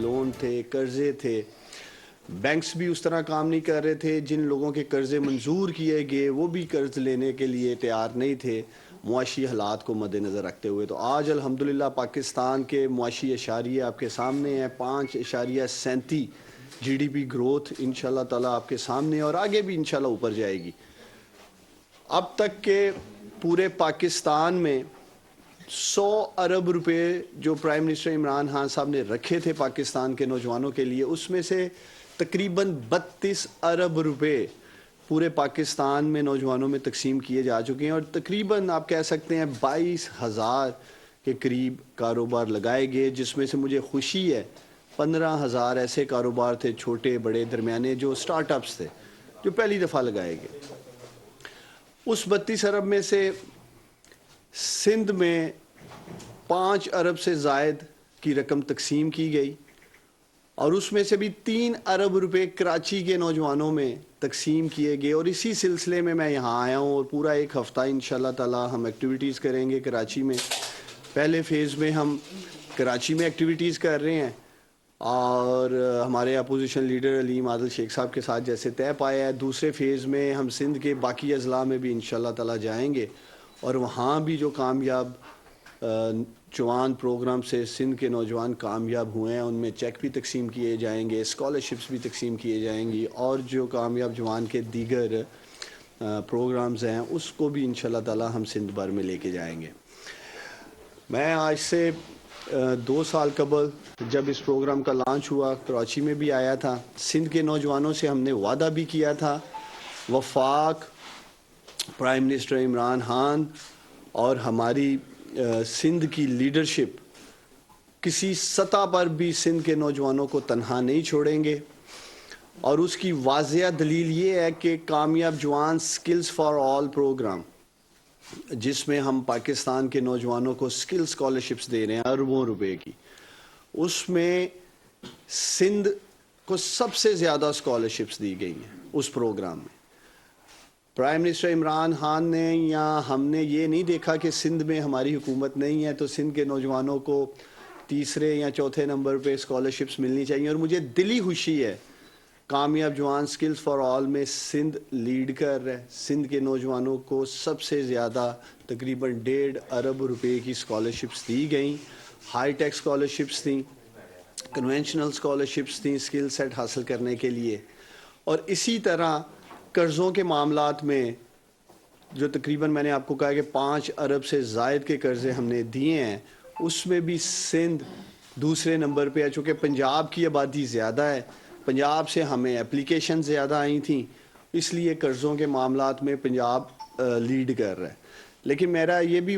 Loan تھے, قرضے تھے. بینکس بھی اس طرح کام نہیں کر رہے تھے. جن لوگوں کے قرضے منظور کیے گئے وہ بھی قرض لینے کے لیے تیار نہیں تھے معاشی حالات کو مد نظر رکھتے ہوئے. تو آج الحمدللہ پاکستان کے معاشی اشاریہ آپ کے سامنے ہیں. 5.37 جی ڈی پی گروتھ انشاءاللہ تعالیٰ آپ کے سامنے, اور آگے بھی انشاءاللہ اوپر جائے گی. اب تک کے پورے پاکستان میں 100 ارب روپے جو پرائم منسٹر عمران خان صاحب نے رکھے تھے پاکستان کے نوجوانوں کے لیے, اس میں سے تقریباً 32 ارب روپے پورے پاکستان میں نوجوانوں میں تقسیم کیے جا چکے ہیں, اور تقریباً آپ کہہ سکتے ہیں 22,000 کے قریب کاروبار لگائے گئے, جس میں سے مجھے خوشی ہے 15,000 ایسے کاروبار تھے چھوٹے بڑے درمیانے جو سٹارٹ اپس تھے جو پہلی دفعہ لگائے گئے. اس 32 ارب میں سے سندھ میں 5 ارب سے زائد کی رقم تقسیم کی گئی, اور اس میں سے بھی 3 ارب روپے کراچی کے نوجوانوں میں تقسیم کیے گئے. اور اسی سلسلے میں یہاں آیا ہوں, اور پورا ایک ہفتہ انشاءاللہ تعالی ہم ایکٹیویٹیز کریں گے کراچی میں. پہلے فیز میں ہم کراچی میں ایکٹیویٹیز کر رہے ہیں, اور ہمارے اپوزیشن لیڈر علیم عادل شیخ صاحب کے ساتھ جیسے طے پایا ہے. دوسرے فیز میں ہم سندھ کے باقی اضلاع میں بھی انشاءاللہ تعالی جائیں گے, اور وہاں بھی جو کامیاب جوان پروگرام سے سندھ کے نوجوان کامیاب ہوئے ہیں ان میں چیک بھی تقسیم کیے جائیں گے, اسکالرشپس بھی تقسیم کیے جائیں گی, اور جو کامیاب جوان کے دیگر پروگرامز ہیں اس کو بھی انشاءاللہ تعالی ہم سندھ بھر میں لے کے جائیں گے. میں آج سے 2 سال قبل جب اس پروگرام کا لانچ ہوا کراچی میں بھی آیا تھا. سندھ کے نوجوانوں سے ہم نے وعدہ بھی کیا تھا, وفاق پرائم منسٹر عمران خان اور ہماری سندھ کی لیڈرشپ کسی سطح پر بھی سندھ کے نوجوانوں کو تنہا نہیں چھوڑیں گے. اور اس کی واضح دلیل یہ ہے کہ کامیاب جوان سکلز فار آل پروگرام, جس میں ہم پاکستان کے نوجوانوں کو سکل اسکالرشپس دے رہے ہیں اربوں روپے کی, اس میں سندھ کو سب سے زیادہ اسکالرشپس دی گئی ہیں اس پروگرام میں. پرائم منسٹر عمران خان نے یا ہم نے یہ نہیں دیکھا کہ سندھ میں ہماری حکومت نہیں ہے تو سندھ کے نوجوانوں کو تیسرے یا چوتھے نمبر پہ اسکالرشپس ملنی چاہیے. اور مجھے دلی خوشی ہے کامیاب جوان سکلز فار آل میں سندھ لیڈ کر رہا ہے. سندھ کے نوجوانوں کو سب سے زیادہ تقریباً 1.5 ارب روپے کی اسکالرشپس دی گئیں. ہائی ٹیک اسکالرشپس تھیں, کنونشنل اسکالرشپس تھیں اسکل سیٹ حاصل کرنے کے لیے. اور اسی طرح قرضوں کے معاملات میں جو تقریباً میں نے آپ کو کہا کہ 5 ارب سے زائد کے قرضے ہم نے دیے ہیں, اس میں بھی سندھ دوسرے نمبر پہ ہے. چونکہ پنجاب کی آبادی زیادہ ہے, پنجاب سے ہمیں اپلیکیشن زیادہ آئی تھیں, اس لیے قرضوں کے معاملات میں پنجاب لیڈ کر رہا ہے. لیکن میرا یہ بھی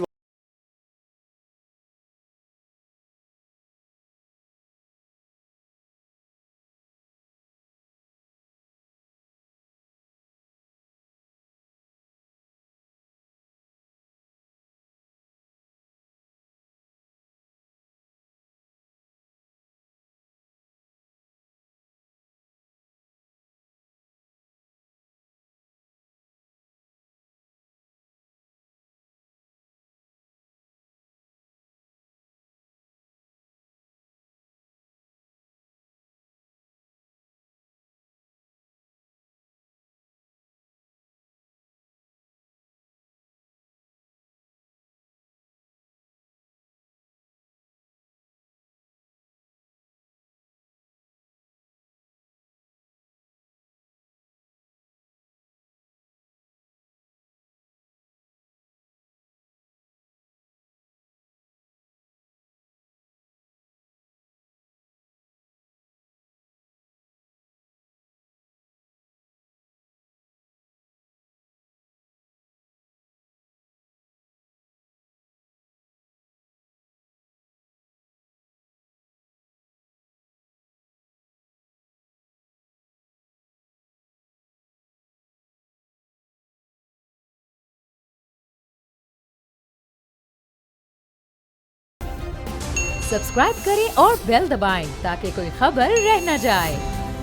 سبسکرائب کریں اور بیل دبائیں تاکہ کوئی خبر رہ نہ جائے.